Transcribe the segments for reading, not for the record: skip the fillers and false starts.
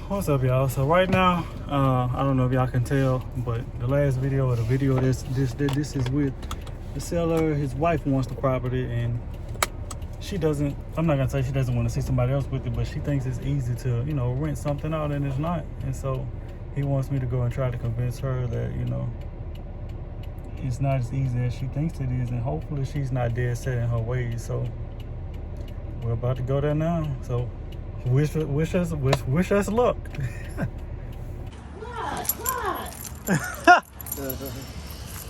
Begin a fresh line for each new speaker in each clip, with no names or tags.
What's up, y'all? So right now, I don't know if y'all can tell, but the last video or the video this is with the seller. His wife wants the property, and she doesn't. I'm not gonna say she doesn't want to see somebody else with it, but she thinks it's easy to, rent something out, and it's not. And so he wants me to go and try to convince her that, it's not as easy as she thinks it is, and hopefully she's not dead set in her ways. So we're about to go there now. So wish us luck.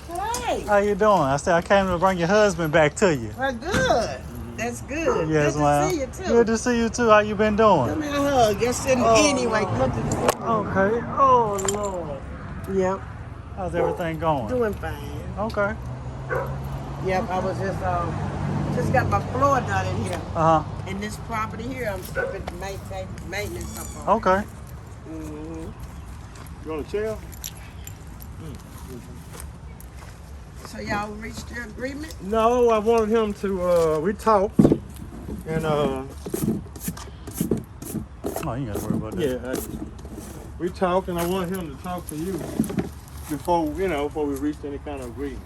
What? Hey.
How you doing? I said I came to bring your husband back to you.
Well, good. That's good.
Yes,
good
ma'am.
to see you, too.
Good to see you, too. How you been doing?
Give me a hug. Just sitting anyway. Look at this.
Okay. Oh, Lord.
Yep.
How's everything going?
Doing fine.
Okay.
Yep, I was just got my floor done in here.
Uh-huh.
In this property here, I'm skipping maintenance up on.
Okay.
Mm-hmm.
You want a chair?
So y'all reached your agreement?
No, I wanted him to, we talked, and
Oh, you gotta worry about that.
yeah, we talked, and I wanted him to talk to you before we reached any kind of agreement.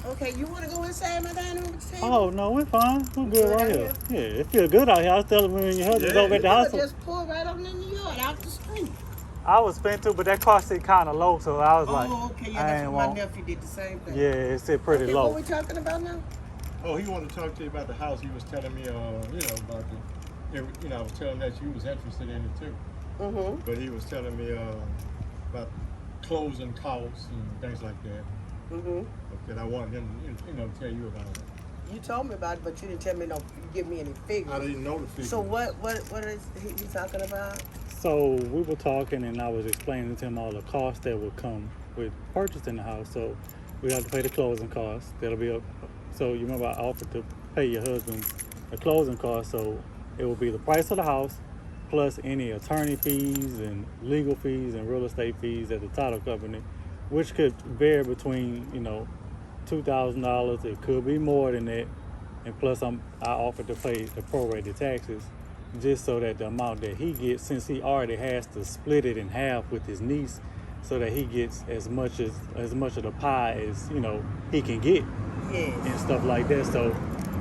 Okay, you want to go inside my dining room table?
Oh, no, we're fine. We're good
Good
right
out
here. Yeah, it feels good out here. I was telling me and your husband
Yeah.
over at the
You
house.
could just pull right on in the yard, out the street.
I was spent too, but that car seat kind of low, so I was like,
Oh, okay, yeah,
I
that's
ain't
what my
want.
nephew did the same thing.
Yeah, it sit pretty
Okay,
low.
what we talking about now?
Oh, he wanted to talk to you about the house. He was telling me, about the, I was telling him that you was interested in it too.
Mm-hmm.
But he was telling me about closing costs and things like that.
Mm-hmm.
That I wanted him to, tell you about it.
You told me about it, but you didn't tell me give me any figures.
I didn't know the figure.
So what is he talking about?
So we were talking, and I was explaining to him all the costs that would come with purchasing the house. So we have to pay the closing costs. That'll be so you remember I offered to pay your husband the closing costs. So it will be the price of the house plus any attorney fees and legal fees and real estate fees at the title company, which could vary between $2,000. It could be more than that, and plus I offered to pay the prorated taxes, just so that the amount that he gets, since he already has to split it in half with his niece, so that he gets as much of the pie as he can get,
Yes.
and stuff like that. So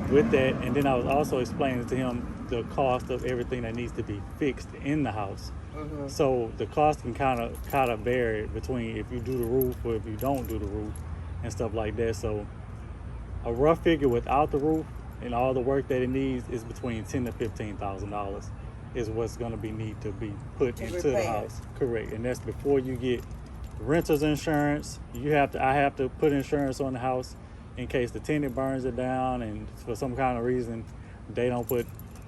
with that, and then I was also explaining to him the cost of everything that needs to be fixed in the house.
Mm-hmm.
So the cost can kind of vary between if you do the roof or if you don't do the roof and stuff like that. So a rough figure without the roof and all the work that it needs is between $10,000 to $15,000 is what's going to need to be put into the house. Correct. And that's before you get renter's insurance. I have to put insurance on the house in case the tenant burns it down, and for some kind of reason they don't put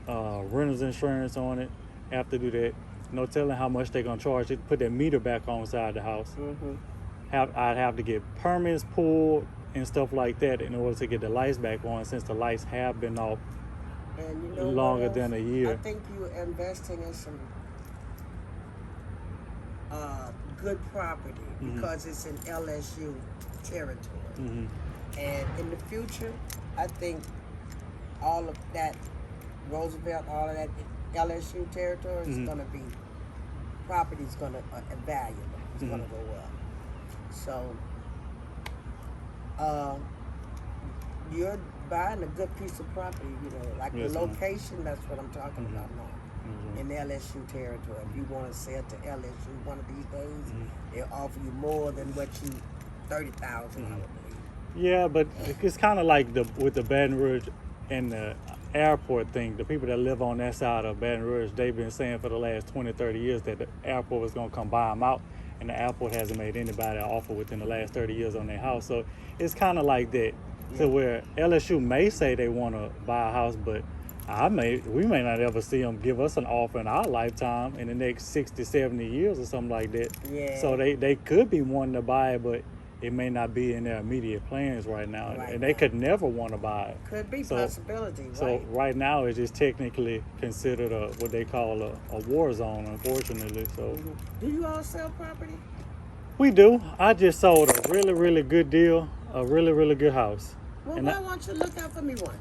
renter's insurance on it. Have to do that. No telling how much they're gonna charge it. Put that meter back on inside the house.
Mm-hmm.
I'd have to get permits pulled and stuff like that in order to get the lights back on, since the lights have been off
And
longer than a year.
I think you're investing in some good property because it's in LSU territory.
Mm-hmm.
And in the future, I think all of that Roosevelt, all of that LSU territory is going to be, property's going to valuable. It's going to go up. So, you're buying a good piece of property, like
Yes,
the
ma'am.
location, that's what I'm talking about now. In the LSU territory. If you want to sell to LSU one of these days, they'll offer you more than what you, $30,000, I would believe.
Yeah, but it's kind of like with the Baton Rouge and the airport thing. The people that live on that side of Baton Rouge, they've been saying for the last 20, 30 years that the airport was going to come buy them out, and the airport hasn't made anybody an offer within the last 30 years on their house. So it's kind of like that. Yeah. So where LSU may say they want to buy a house, but we may not ever see them give us an offer in our lifetime in the next 60, 70 years or something like that.
Yeah.
So they could be wanting to buy it, but it may not be in their immediate plans right now. And they could never want to buy it.
Could be possibility, right?
So right now it's just technically considered what they call a war zone, unfortunately. So
Do you all sell property?
we do. I just sold a really, really good deal, a really, really good house.
Well,
and
why won't you look out for me one?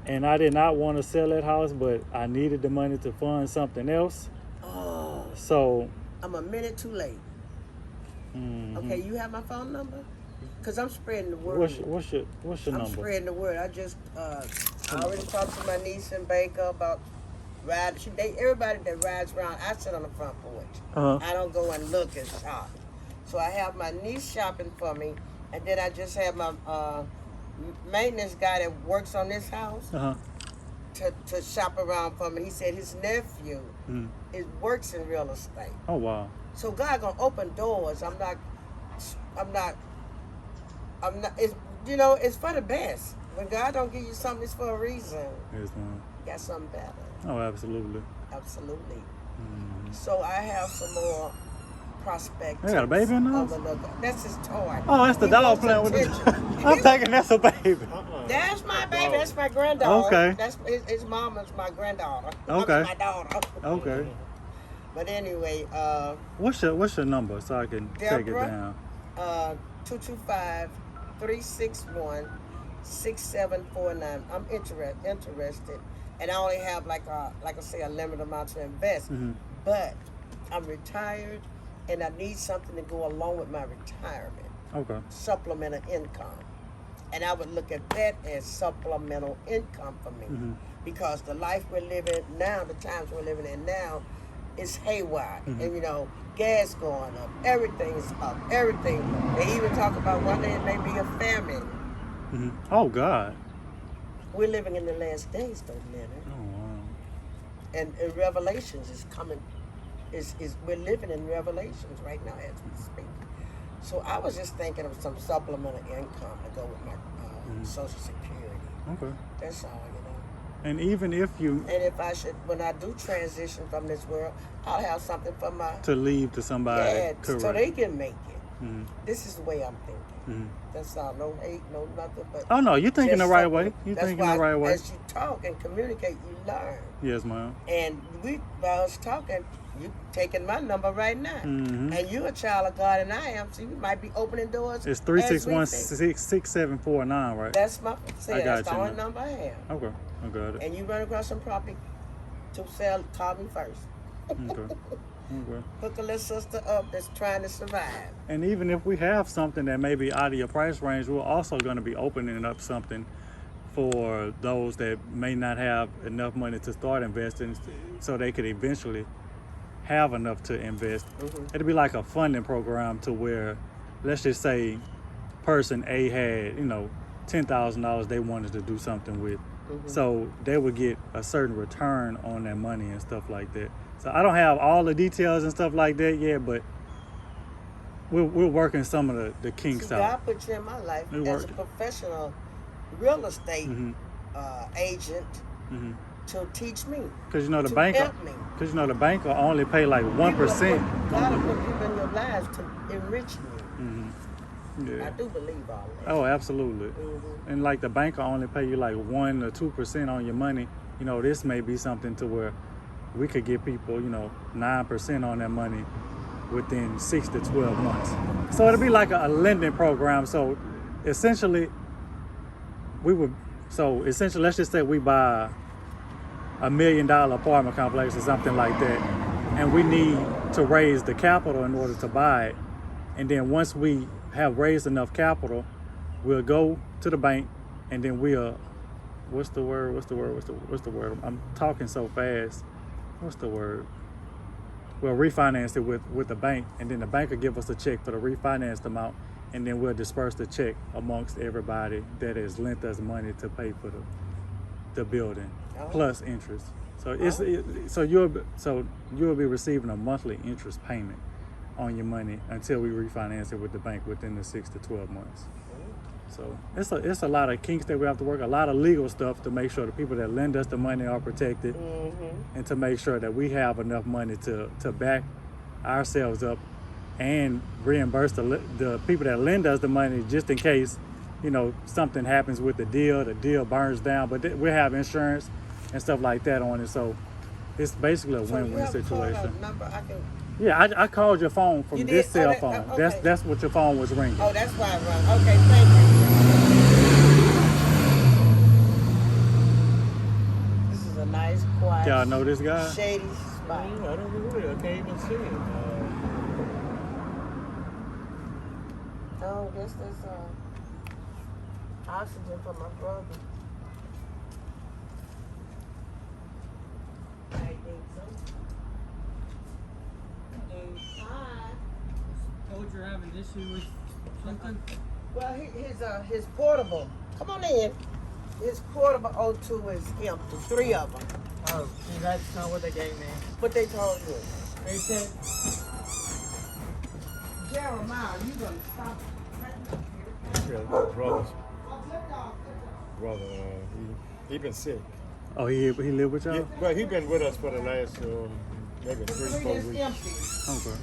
And I did not want to sell that house, but I needed the money to fund something else.
Oh.
So
I'm a minute too late.
Mhm.
Okay, you have my phone number? Cause I'm spreading the word.
What's your
I'm
number?
spreading the word. I just I already talked to my niece in Baker about ride. Everybody that rides around, I sit on the front porch.
Uh-huh.
I don't go and look and shop. So I have my niece shopping for me, and then I just have my maintenance guy that works on this house
Uh-huh.
to shop around for me. He said his nephew works in real estate.
Oh wow.
So God gonna open doors. I'm not. It's it's for the best. When God don't give you something, it's for a reason.
Yes, ma'am.
You got something better.
Oh, absolutely.
Absolutely.
Mhm.
So I have some more prospects.
You got a baby in the house?
That's his toy.
Oh, that's the
He
dog
wants
playing with
attention.
the. I'm thinking that's a baby.
That's my baby. That's my granddaughter.
Okay.
That's his mama's my granddaughter.
Okay.
My daughter.
Okay.
But anyway,
What's your number so I can take it
Deborah?
down?
225-361-6749. I'm interested, and I only have like I say a limited amount to invest.
Mhm.
But I'm retired, and I need something to go along with my retirement.
Okay.
Supplemental income, and I would look at that as supplemental income for me, because the life we're living now, the times we're living in now, is haywire, and gas going up, everything is up, everything. They even talk about one day it may be a famine.
Mhm. Oh God.
We're living in the last days, though, Leonard.
Oh wow.
And Revelations is coming. Is we're living in Revelations right now as we speak. So I was just thinking of some supplemental income to go with my Social Security.
Okay.
That's all,
And even if you
And if I should, when I do transition from this world, I'll have something for my
to leave to somebody, correct.
so they can make it.
Mhm.
This is the way I'm thinking.
Mhm.
That's all. No hate, no nothing. But
Oh no, you're thinking the
just
right
something.
way. You're
That's
thinking
why
the right way.
As you talk and communicate, you learn.
Yes, ma'am.
And by us talking, you taking my number right now.
Mhm.
And you're a child of God, and I am. So you might be opening doors.
It's
as we speak.
361-6749, right?
That's my.
I
That's
got
the
you,
only
man.
number I have.
Okay, I got it.
And you run across some property to sell, call me first.
Okay. Okay.
Hook a little sister up that's trying to survive.
And even if we have something that may be out of your price range, we're also going to be opening up something for those that may not have enough money to start investing, so they could eventually have enough to invest. It'd be like a funding program to where, let's just say, person A had $10,000 they wanted to do something with, so they would get a certain return on their money and stuff like that. So I don't have all the details and stuff like that yet, but we're working some of the kinks
See,
out.
God put you in my life
We
as
work.
a professional real estate agent to teach me.
Because the
to
bank,
help me.
because the bank will only pay like 1%.
God will put people in your lives to enrich me. I
Yeah.
do believe all that.
Oh, absolutely. And like the bank will only pay you like 1 or 2% on your money. This may be something to where we could get people, 9% on their money within 6 to 12 months. So it'll be like a lending program. So essentially, let's just say we buy $1 million apartment complex or something like that, and we need to raise the capital in order to buy it. And then once we have raised enough capital, we'll go to the bank, and then we'll, what's the word? I'm talking so fast. What's the word? We'll refinance it with the bank, and then the bank will give us a check for the refinanced amount, and then we'll disperse the check amongst everybody that has lent us money to pay for the building, plus interest. So you'll be receiving a monthly interest payment on your money until we refinance it with the bank within the 6 to 12 months. So it's a lot of kinks that we have to work, a lot of legal stuff to make sure the people that lend us the money are protected, and to make sure that we have enough money to back ourselves up and reimburse the people that lend us the money, just in case something happens with the deal burns down. But we have insurance and stuff like that on it, so it's basically a win-win situation.
Number I can.
Yeah, I called your phone from this cell phone.
Okay.
That's what your phone was ringing.
Oh, that's why I run. Okay, thank you. This is a nice, quiet,
Y'all know this guy?
shady spot.
I don't know who it is. I can't even see him.
Oh, this is oxygen for my brother. I think so. Hi.
Told you're having an issue with something?
Well, his portable. Come on in. His portable O2 is empty. 3 of them.
Oh, see, that's not what they gave me.
What they told you?
They said,
Jeremiah, you gonna stop?
Yeah, brother, he been sick.
Oh, he live with y'all?
Well, he been with us for the last maybe
The
3-4
is
weeks.
empty.
Okay.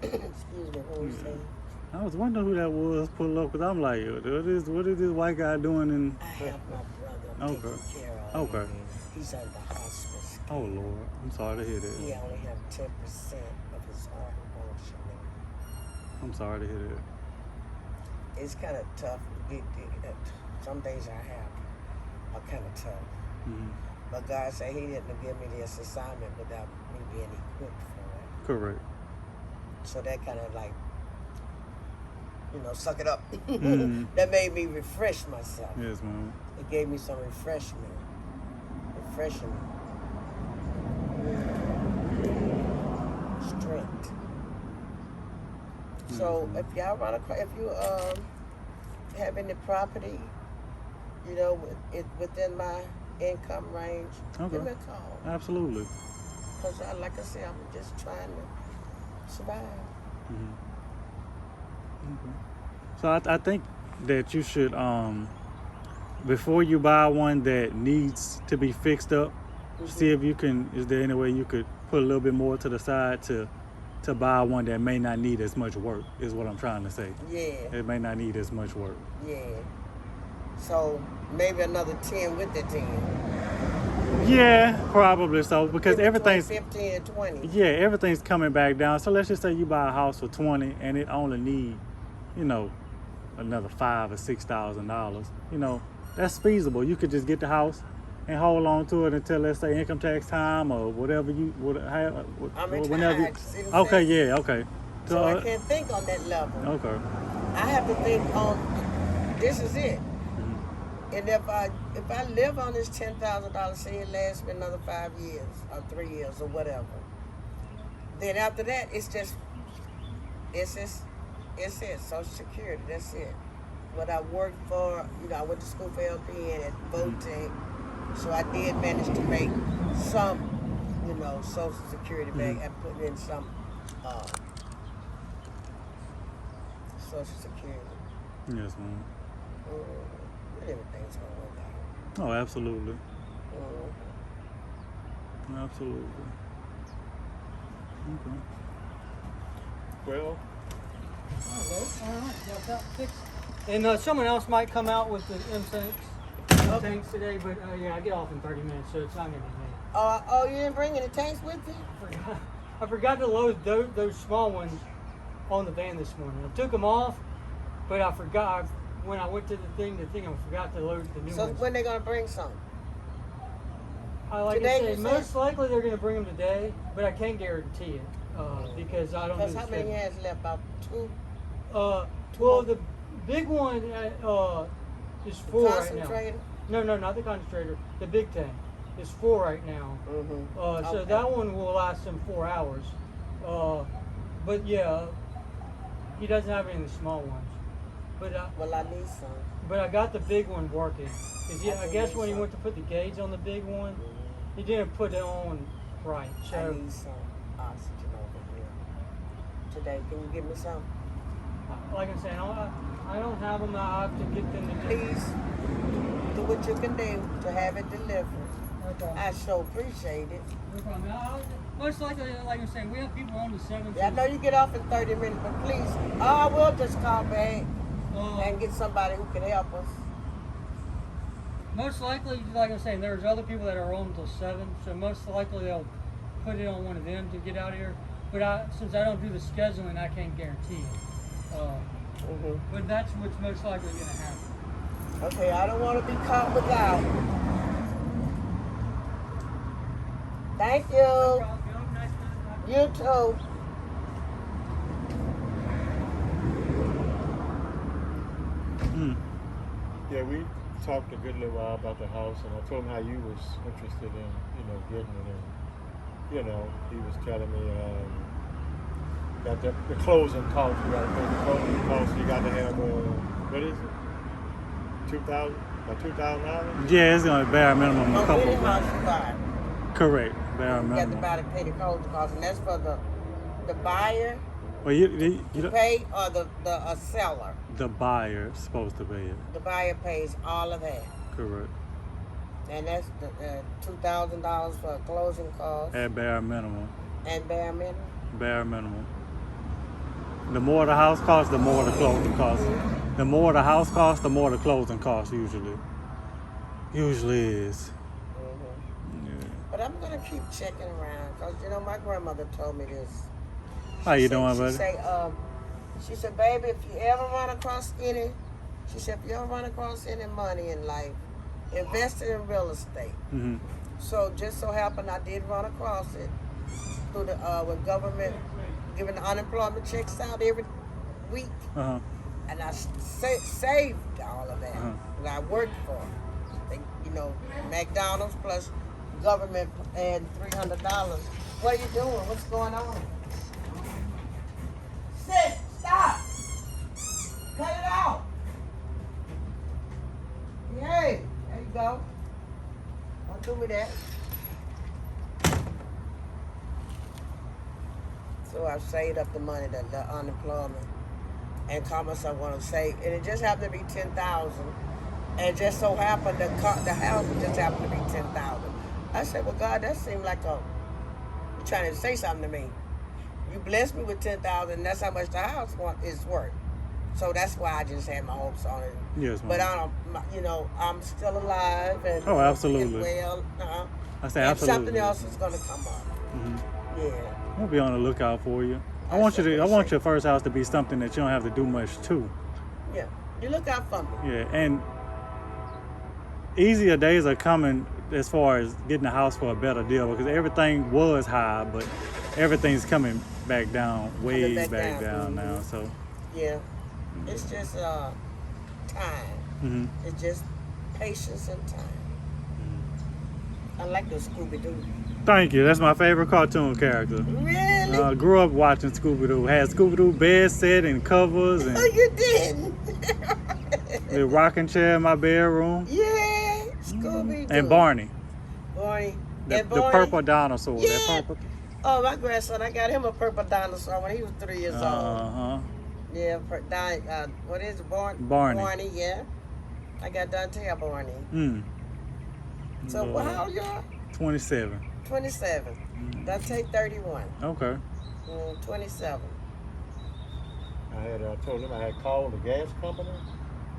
Excuse me, what was you saying?
I was wondering who that was pull up, because I'm like, what is this white guy doing in...
I have my brother
Okay.
taken care of.
Okay.
He's under hospice.
Oh, Lord. I'm sorry to hear that.
He only have 10% of his heart functioning.
I'm sorry to hear that.
It's kind of tough. Some days I have are kind of tough.
Mm-hmm.
But God said He didn't give me this assignment without me being equipped for it.
Correct.
So that kind of like, suck it up.
Mhm.
That made me refresh myself.
Yes, ma'am.
It gave me some refreshing. Strength. So if y'all run across, if you have any property, within my income range,
Okay.
give me a call.
Absolutely.
Cause like I said, I'm just trying to survive.
Mm-hmm. Okay. So I think that you should, before you buy one that needs to be fixed up, see if you can, is there any way you could put a little bit more to the side to buy one that may not need as much work, is what I'm trying to say.
Yeah,
It may not need as much work.
yeah. So maybe another 10 with the 10.
Yeah, probably so, because
Maybe between
everything's,
15 and 20.
yeah, everything's coming back down. So let's just say you buy a house for 20 and it only need, another $5,000 or $6,000. That's feasible. You could just get the house and hold on to it until, let's say, income tax time or whatever you would have.
I'm
Whenever.
retired, see what I'm
Okay,
saying?
yeah, okay.
So I can't think on that level.
Okay.
I have to think on, this is it.
Mm-hmm.
And if I live on this $10,000, say it lasts me another 5 years or 3 years or whatever, then after that it's it, Social Security, that's it. What I worked for, I went to school for LPN at Votech, so I did manage to make some, Social Security back and put in some Social Security.
Yes, ma'am.
Everything's gonna work out.
Oh, absolutely.
Mm-hmm.
Absolutely. Okay.
Well,
hello, all right, got that fixed. And someone else might come out with the M-Tanks tanks today, but yeah, I get off in 30 minutes, so it's not going to be me.
Oh, you didn't bring any tanks with you?
I forgot to load those small ones on the van this morning. I took them off, but I forgot when I went to the thing, I forgot to load the new
So
ones.
when they gonna bring some?
Like
Today,
I
you
said,
said?
most likely they're going to bring them today, but I can't guarantee it because I don't know.
Because how many has left? About 2?
Well, the big one is 4 right now.
Concentrator?
No, not the concentrator. The big tank is 4 right now.
Mm-hmm.
So that one will last them 4 hours. But yeah, he doesn't have any of the small ones. But
Well, I need some.
but I got the big one working. Cause
I
I
think
guess
it's
when he
some.
went to put the gauge on the big one, he didn't put it on right.
I
So
need some oxygen over here. Today, can you give me some?
like I'm saying, I don't have them. I have to get them to
Please do what you can do to have it delivered.
Okay.
I sure appreciate it.
No problem. Most likely, like I'm saying, we have people on the 7th.
Yeah, I know you get off in 30 minutes, but please, I will just call back and get somebody who can help us.
Most likely, like I'm saying, there's other people that are on until 7, so most likely they'll put it on one of them to get out of here. But since I don't do the scheduling, I can't guarantee it. But that's what's most likely going to happen.
Okay, I don't want to be caught without. Thank you.
No problem. You have a nice night.
You too.
Mm.
Yeah, we talked a good little while about the house, and I told him how you was interested in, getting it. And he was telling me that the closing costs. You got to pay the closing costs. You got to have what is it? $2,000 or $2,000.
Yeah, it's gonna be bare minimum a
On
couple.
any house you buy,
Correct, bare
you got to
minimum.
buy to pay the closing costs, and that's for the buyer
Well, you
to
don't-
pay or the seller.
the buyer's supposed to pay it.
The buyer pays all of that,
Correct.
and that's the $2,000 for closing costs
At bare minimum.
and bare minimum.
Bare minimum. The more the house costs, the more the closing costs. The more the house costs, the more the closing costs usually. Usually is.
Mm-hmm.
Yeah.
But I'm gonna keep checking around because my grandmother told me this.
How you
She
doing,
said,
buddy?
she said, baby, if you ever run across any money in life, invest it in real estate.
Mm-hmm.
So just so happened I did run across it through the with government giving the unemployment checks out every week,
Uh-huh.
and I saved all of that.
Uh-huh.
And I worked for it. McDonald's plus government and $300. What are you doing? What's going on? Sis, stop! Cut it out! Yay! There you go. Don't do me that. So I've saved up the money, the unemployment, and commerce I want to save, and it just happened to be 10,000, and it just so happened the house just happened to be 10,000. I said, well, God, that seemed like you're trying to say something to me. You blessed me with 10,000, and that's how much the house is worth. So that's why I just had my hopes on it.
Yes, ma'am.
But I'm still alive and
Oh, absolutely.
and well.
I say
and
absolutely.
something else is gonna come up.
Mm-hmm.
Yeah.
We'll be on the lookout for you. I
I
want
appreciate
your first house to be something that you don't have to do much to.
Yeah. You look out for me.
Yeah, and easier days are coming as far as getting a house for a better deal because everything was high, but everything's coming back down, way
Coming
back
back
down
down.
now. So,
Yeah. It's just time.
mm-hmm.
It's just patience and time. I like the Scooby-Doo.
Thank you. That's my favorite cartoon character.
Really?
Grew up watching Scooby-Doo. Had Scooby-Doo bed set and covers and
Oh, you did?
the rocking chair in my bedroom.
Yeah, Scooby-Doo.
And Barney.
Barney.
The
And Barney.
purple dinosaur.
Yeah.
That purple.
Oh, my grandson, I got him a purple dinosaur when he was 3 years old.
Uh-huh.
Yeah, what is it?
Barney.
Barney, yeah. I got Dante Barney.
Mm.
So,
Lord.
how old you are?
27.
27. Dante 31.
Okay.
27.
I told them I had called the gas company.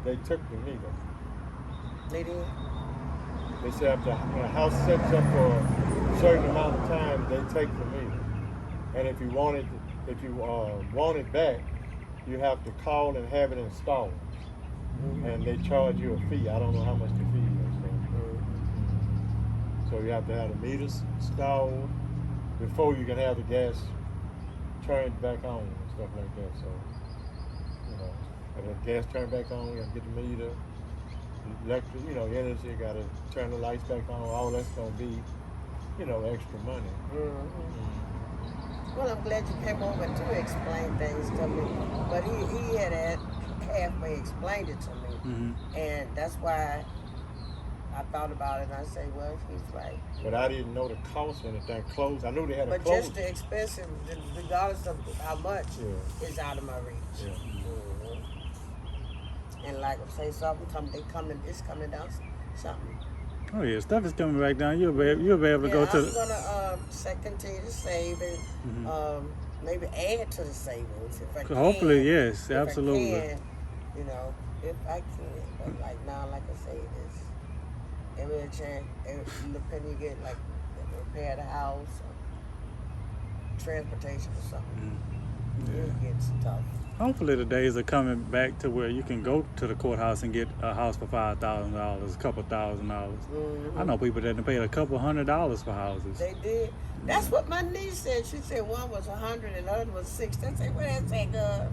They took the meter.
They did?
They said when a house sets up for a certain amount of time, they take the meter. And if you want it back, you have to call and have it installed. And they charge you a fee. I don't know how much the fee is. So you have to have the meters installed before you can have the gas turned back on and stuff like that. So, and the gas turned back on, you have to get the meter, electric, energy, you got to turn the lights back on. All that's going to be, extra money.
Well, I'm glad you came over to explain things to me. But he had halfway explained it to me.
Mm-hmm.
And that's why I thought about it and I say, well, he's right.
But I didn't know the cost of anything closed. I knew they had a
But
close.
just the expensive, regardless of how much, is out of my reach.
Yeah.
And like I say, something it's coming down something.
Oh yeah, stuff is coming back down. You'll be able to go to.
I'm gonna continue to save and maybe add to the savings if I can.
Hopefully, yes,
If
absolutely.
I can, if I can. But like now, like I say, it's every chance, every penny you get, like repair the house, or transportation or something.
Yeah.
It gets tough.
Hopefully the days are coming back to where you can go to the courthouse and get a house for $5,000, a couple $1,000. I know people that paid a couple $100 for houses.
They did. That's what my niece said. She said one was 100 and the other was 60. I said, where that take I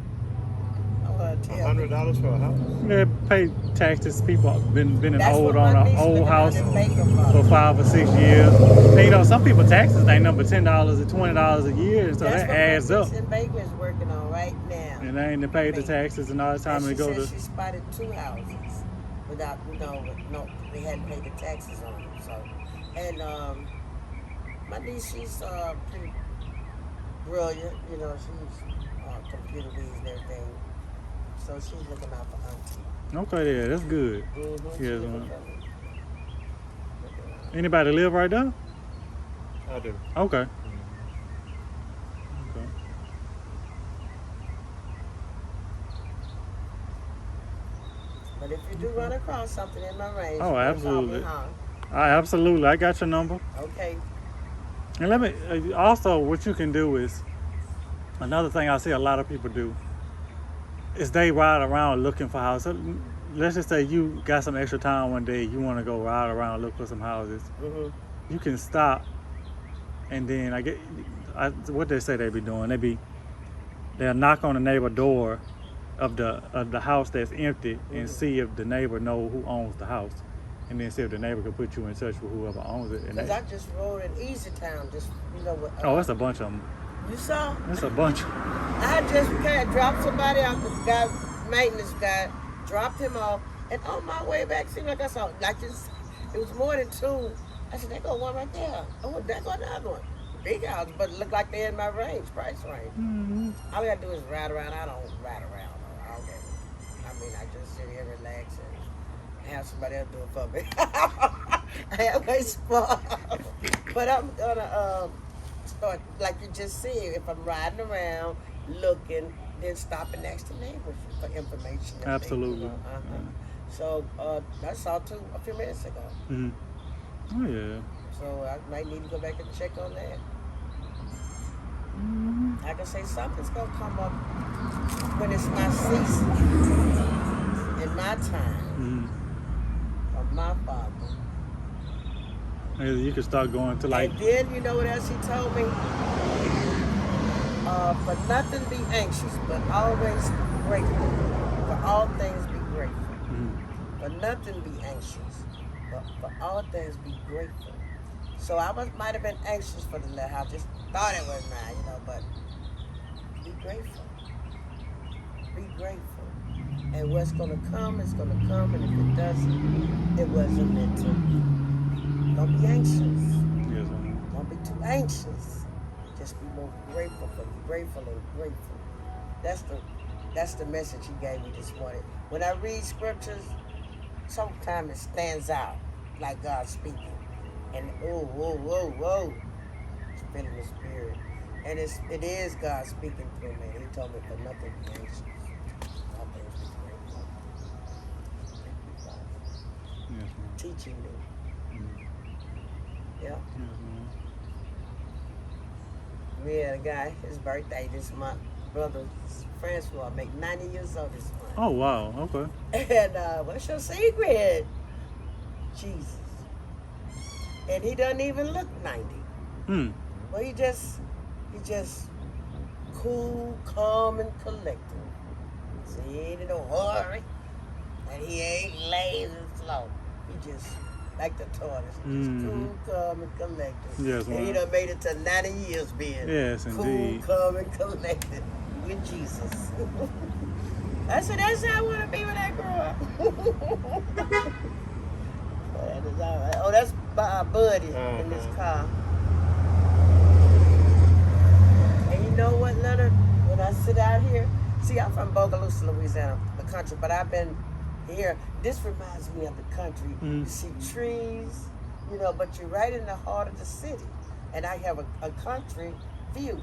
want to tell you.
$100 for a house.
They pay taxes. People been in
That's
old
what
on
my
an
niece
old
living
house
down in Baker
for 5 or 6 years. And, you know, some people taxes they number $10 or $20 a year, so
That's
that
what
adds
my
up.
niece in Baker is working on right now.
And they ain't paid the taxes and all the time
And
they
she
go
said
to.
she spotted 2 houses without, no, they hadn't paid the taxes on them. So, and my niece, she's pretty brilliant. You know, she's computer reads and everything. So she's looking out for auntie.
Okay, yeah, that's good.
Mm-hmm.
Yes, man. Anybody live right there?
I do.
Okay. Okay.
But if you do run across something in my range,
Oh,
you can
absolutely.
call me,
Absolutely. I got your number.
huh? Okay.
And let me also, what you can do is another thing I see a lot of people do is they ride around looking for houses. Let's just say you got some extra time one day, you want to go ride around look for some houses.
Mm-hmm.
You can stop, and then what they say they be doing. They'll knock on the neighbor door of the house that's empty and see if the neighbor know who owns the house, and then see if the neighbor can put you in touch with whoever owns it.
Because I just rode in Easy Town, just, with...
Oh, it's a bunch of them.
You saw?
It's a bunch.
I just dropped somebody off, the guy, maintenance guy, dropped him off, and on my way back, seemed like I saw, it was more than 2. I said, there go one right there. Oh, there go another one. Big house, but it looked like they're in my price range.
Mm-hmm.
All I gotta do is ride around. I don't ride around all day. I mean, I just sit here, relax, and have somebody else do it for me. I have my spot. But I'm gonna start, like you just said, if I'm riding around, looking, then stopping next to neighbors for information.
Absolutely.
So I saw 2 a few minutes ago.
Mm-hmm. Oh, yeah.
So I might need to go back and check on that.
Mm-hmm.
Like I say, something's gonna come up when it's my season, in my time, of my father.
And you can start going to like.
And then you know what else he told me? For nothing be anxious, but always grateful. For all things be grateful. For nothing be anxious, but for all things be grateful. So I might have been anxious for the little house, just thought it was mine, but be grateful. Be grateful. And what's gonna come is gonna come, and if it doesn't, it wasn't meant to. Don't be anxious.
Yes,
Don't be too anxious. Just be more grateful and grateful. That's the message he gave me this morning. When I read scriptures, sometimes it stands out like God speaking. And whoa, it's feeling the spirit. And it is God speaking through me. He told me for nothing be anxious. All things be grateful.
Yes,
Teaching me. Yeah. We had a guy, his birthday this month. Brother Francois make 90 years old this month.
Oh, wow. Okay.
And what's your secret? Jesus. And he doesn't even look 90. Well, he just cool, calm, and collected. So he ain't in no hurry, and he ain't lazy and slow. He just like the tortoise, just cool, calm, and collected.
Yes,
and he done made it to 90 years being
Yes,
cool,
indeed.
calm, and collected with Jesus. I said, that's how I want to be when I grow up. That is all right. Oh, that's Buddy in this car. And you know what, Leonard? When I sit out here, see, I'm from Bogalusa, Louisiana, the country, but I've been here. This reminds me of the country. You see trees, but you're right in the heart of the city. And I have a country view.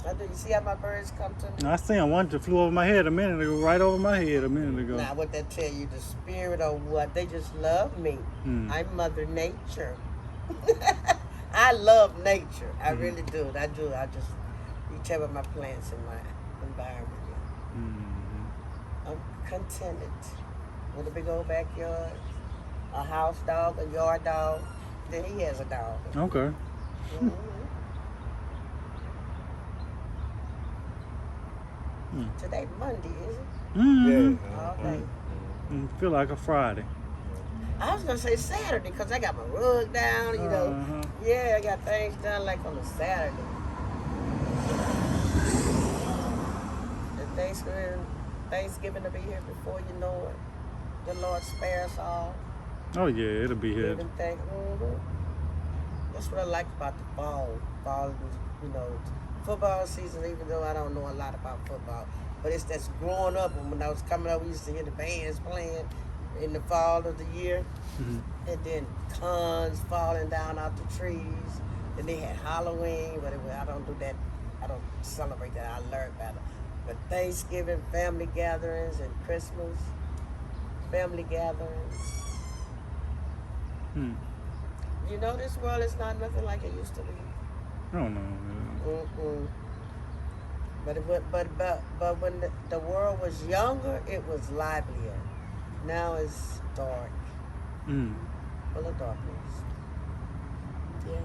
You see how my birds come to me?
I seen one that flew over my head a minute ago, right over my head a minute ago.
Now, what that tell you, the spirit or what? They just love me. I'm Mother Nature. I love nature. I really do. I just, you check out my plants in my environment. I'm contented with a big old backyard, a house dog, a yard dog. Then he has a dog.
Okay.
Mhm. Today Monday, is it?
Mm-hmm.
All day.
Feel like a Friday.
I was gonna say Saturday because I got my rug down. You know,
Uh-huh.
yeah, I got things done like on a Saturday. And Thanksgiving will be here before you know it. The Lord spare us all.
Oh yeah, it'll be here.
Living thing. That's what I like about the fall. Fall, you know, football season. Even though I don't know a lot about football, but it's that's growing up. And when I was coming up, we used to hear the bands playing in the fall of the year, and then cons falling down out the trees. And they had Halloween, but I don't do that. I don't celebrate that. I learned better. But Thanksgiving, family gatherings, and Christmas, family gatherings. You know, this world is not nothing like it used to be.
Oh no.
But when the world was younger, it was livelier. Now it's dark, full of darkness. Yeah.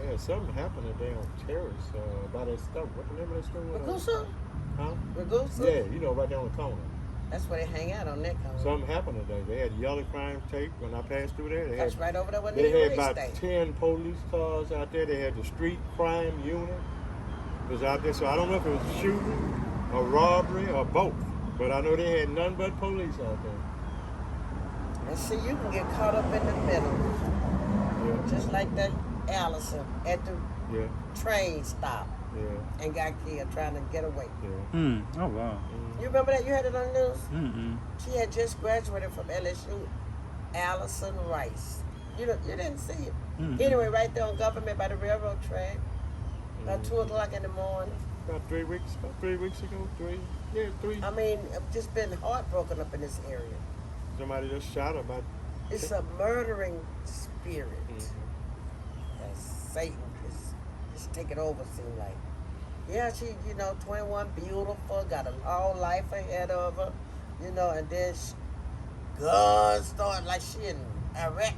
Yeah, something happened today on Terrace by that stuff. What the name of that store?
Ragusa?
Huh?
Ragusa?
Yeah, you know, right there on the corner.
That's where they hang out on that corner.
Something happened today. They had yellow crime tape when I passed through there.
That's right over there where
They
the
had
race
about
day.
10 police cars out there. They had the street crime unit was out there. So I don't know if it was a shooting, a robbery, or both. But I know they had none but police out there.
And see, you can get caught up in the middle.
Yeah.
Just like that Allison at the
Yeah.
train stop
Yeah.
and got killed trying to get away.
Yeah.
Oh wow.
You remember that? You had it on the news? She had just graduated from LSU, Allison Rice. You didn't see it. Anyway, right there on Government by the railroad track, about 2 o'clock in the morning.
About 3 weeks ago. 3. Yeah, 3.
I mean, I've just been heartbroken up in this area.
Somebody just shot her about.
It's a murdering spirit. That Satan is taking over, seem like. Yeah, she, 21, beautiful, got a whole life ahead of her, and then guns started like she in Iraq.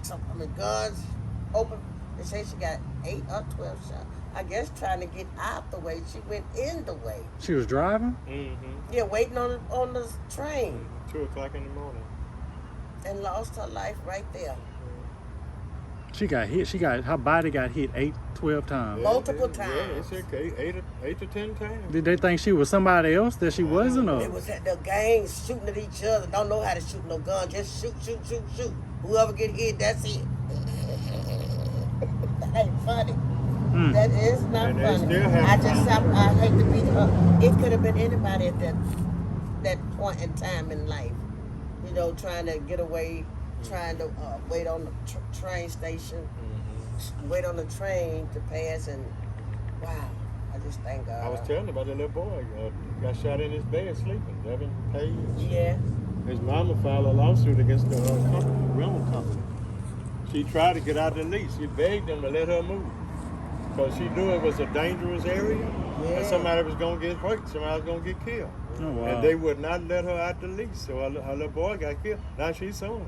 Guns open. They say she got 8 or 12 shots. I guess trying to get out the way. She went in the way.
She was driving?
Yeah, waiting on the train.
2 o'clock in the morning.
And lost her life right there.
She got hit. Her body got hit 12 times.
Multiple
Yeah,
times.
it's okay. 8 to 10 times.
Did they think she was somebody else that she wasn't?
It was at the gangs shooting at each other. Don't know how to shoot no gun. Just shoot. Whoever get hit, that's it. That ain't funny. That is not
And they
funny.
still have
I hate to be her. It could have been anybody at that point in time in life. Trying to get away, trying to wait on the train station, wait on the train to pass, and wow, I just thank God.
I was telling about the little boy got shot in his bed sleeping. Devin Page.
Yeah.
His mama filed a lawsuit against the rental company. She tried to get out the lease. She begged them to let her move because she knew it was a dangerous area and somebody was gonna get hurt. Somebody was gonna get killed.
Oh, wow.
And they would not let her out the lease, so her little boy got killed. Now she's suing them.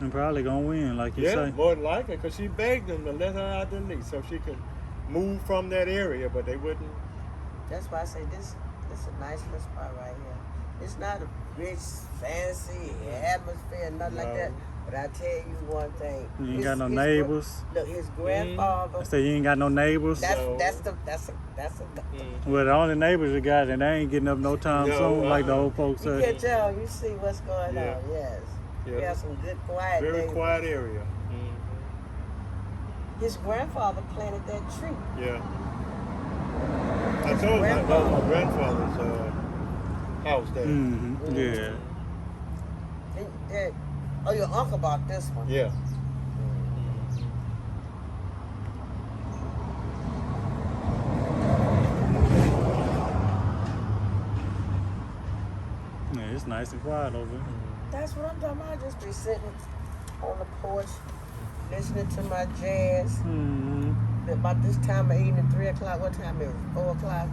And probably gonna win, like you say.
More than likely, because she begged them to let her out the lease so she could move from that area, but they wouldn't.
That's why I say this is a nice little spot right here. It's not a rich, fancy atmosphere, nothing like that. But I tell you one thing.
You ain't got no neighbors.
Look, his grandfather.
I say you ain't got no neighbors.
That's a.
Well, the only neighbors you got, and they ain't getting up no time soon, like the old folks
You
say.
can tell. You see what's going on. Yes.
Yeah.
We have some good, quiet
Very
neighbors.
quiet area.
His grandfather planted that tree.
Yeah. I told you, that was my grandfather's house there.
Yeah.
Oh, your uncle bought this one.
Yeah.
Yeah, it's nice and quiet over there.
That's what I'm talking about. I just be sitting on the porch, listening to my jazz.
Mm-hmm.
About this time of evening, 3 o'clock. What time is it? 4 o'clock.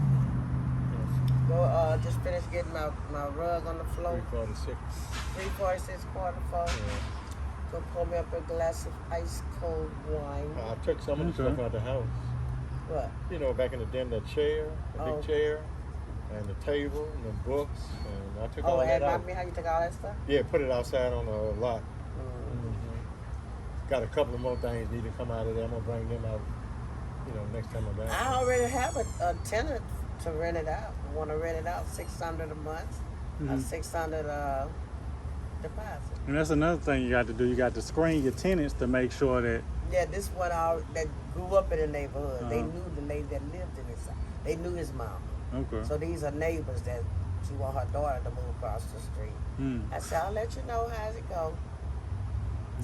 Go. Just finished getting my rug on the floor.
346.
3:46, quarter to 4.
Yeah.
Go pour me up a glass of ice cold wine.
I took some of the stuff out the house.
What?
You know, back in the den, that chair, the
Oh.
big chair, and the table, and the books, and I took all
Oh,
that
and
out.
me how you took all that stuff?
Yeah, put it outside on the lot.
Mm.
Got a couple of more things need to come out of there. I'm gonna bring them out, you know, next time I'm back.
I already have a tenant to rent it out. I want to rent it out $600 a month,
Mm-hmm.
600 deposit.
And that's another thing you got to do. You got to screen your tenants to make sure that.
Yeah, this one that grew up in the neighborhood. They
Uh-huh.
knew the lady that lived in this. They knew his mom.
Okay.
So these are neighbors that she want her daughter to move across the street.
Mm.
I said, I'll let you know how's it go.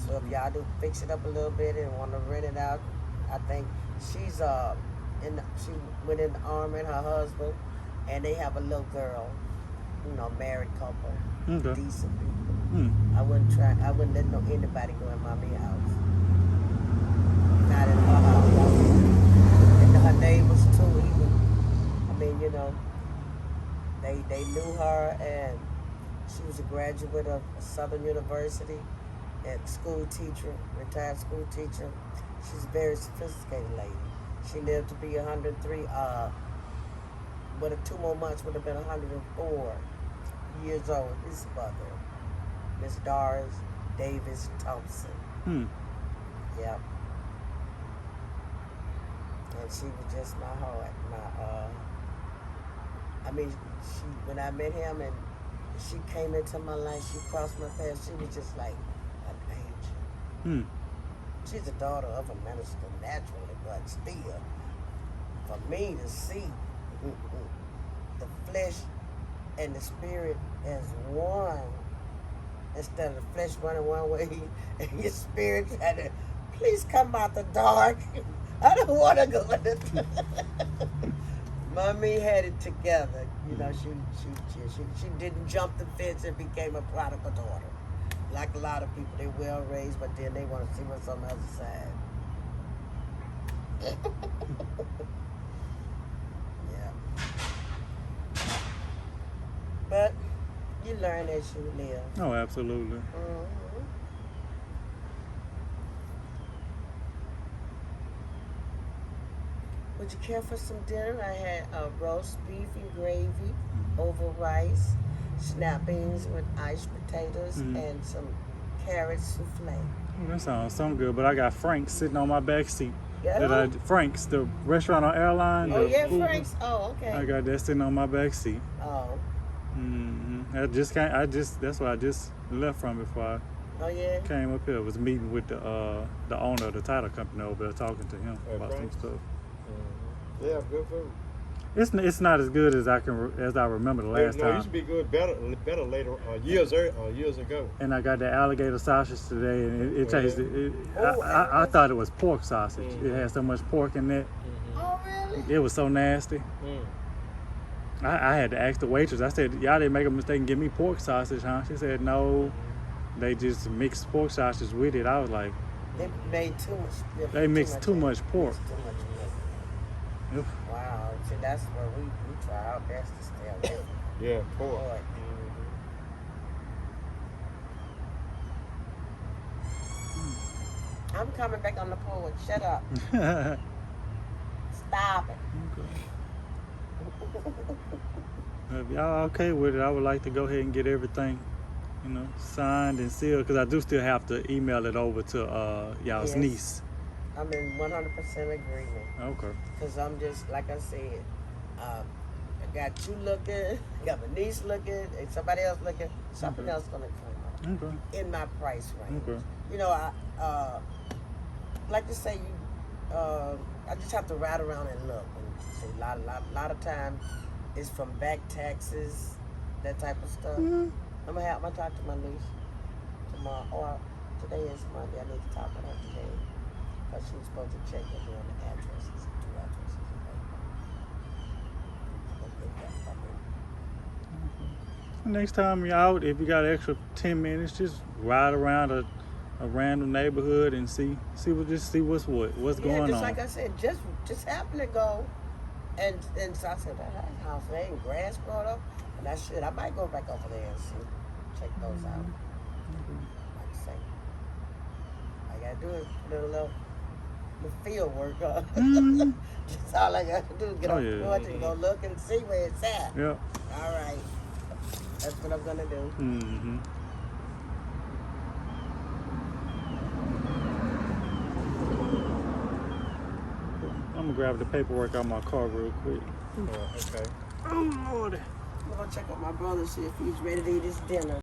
So if y'all do fix it up a little bit and want to rent it out, I think she's she went in the army and her husband, and they have a little girl, you know, married couple,
Okay.
decent people.
Mm.
I wouldn't let anybody go in mommy's house. Not in her house. And her neighbors too, even. I mean, you know, they knew her, and she was a graduate of Southern University, and school teacher, retired school teacher. She's a very sophisticated lady. She lived to be 103. But 2 more months would have been 104 years old. His mother, Miss Doris Davis Thompson.
Mm.
Yep. And she was just my heart. When I met him and she came into my life, she crossed my path, she was just like an angel.
Mm.
She's the daughter of a minister naturally, but still, for me to see the flesh and the spirit as one, instead of the flesh running one way and your spirit trying to, please come out the dark. I don't want to go in the dark. Mommy had it together. You know, she didn't jump the fence and became a prodigal daughter. Like a lot of people, they're well raised, but then they want to see what's on the other side. Yeah. But you learn as you live.
Oh, absolutely.
Mm-hmm. Would you care for some dinner? I had roast beef and gravy over rice, snap beans with iced potatoes, and some carrot souffle.
Oh, that sounds so good. But I got Frank's sitting on my back seat.
Yeah?
Frank's, the restaurant on Airline.
Oh,
the
yeah,
food-
Frank's. Oh, okay.
I got that sitting on my back seat.
Oh.
Mm-hmm. That's what I just left from before
Oh, yeah?
I came up here. I was meeting with the owner of the title company over there, talking to him
Hey,
about some
Frank's?
stuff.
Yeah, good food.
It's not as good as I remember the last
No, it
time.
used to be good, better later, years ago.
And I got the alligator sausage today, and it
Oh,
tasted.
Oh,
I thought it was pork sausage. It had so much pork in it.
Oh, really?
It was so nasty. I had to ask the waitress. I said, "Y'all didn't make a mistake and give me pork sausage, huh?" She said, "No, they just mixed pork sausage with it." I was like,
They made too much.
"They mixed too much pork."
Too much pork.
Yep.
Wow. See, that's where we try our best to stay away from
Yeah, pork.
pork. I'm coming back on the porch. Shut up. Stop it.
If y'all okay with it, I would like to go ahead and get everything, signed and sealed, because I do still have to email it over to y'all's
Yes.
niece.
I'm in 100% agreement.
Okay.
Because I'm just, like I said, I got you looking, got my niece looking, and somebody else looking. Something else going to come up
Okay.
in my price range.
Okay.
I like to say, I just have to ride around and look. And see, a lot of times it's from back taxes, that type of stuff.
Mhm.
I'm gonna talk to my niece tomorrow, or today is Monday. I need to talk with her today because she was supposed to check with me on the addresses, 2 addresses. I'll get that from her.
Next time you're out, if you got an extra 10 minutes, just ride around or a random neighborhood and see what's what's going
just
on.
like I said, just happened to go, and so I said that house there ain't grass growing up, and I might go back over there and see, check those out. Like I say, all I gotta do is put a little field work on. That's all I gotta do is get on the porch and go look and see where it's at.
Yeah.
All right, that's what I'm gonna do.
Mm-hmm. I'm gonna grab the paperwork out of my car real quick.
Okay.
Oh Lord.
I'm gonna check on my brother, see if he's ready to eat his dinner.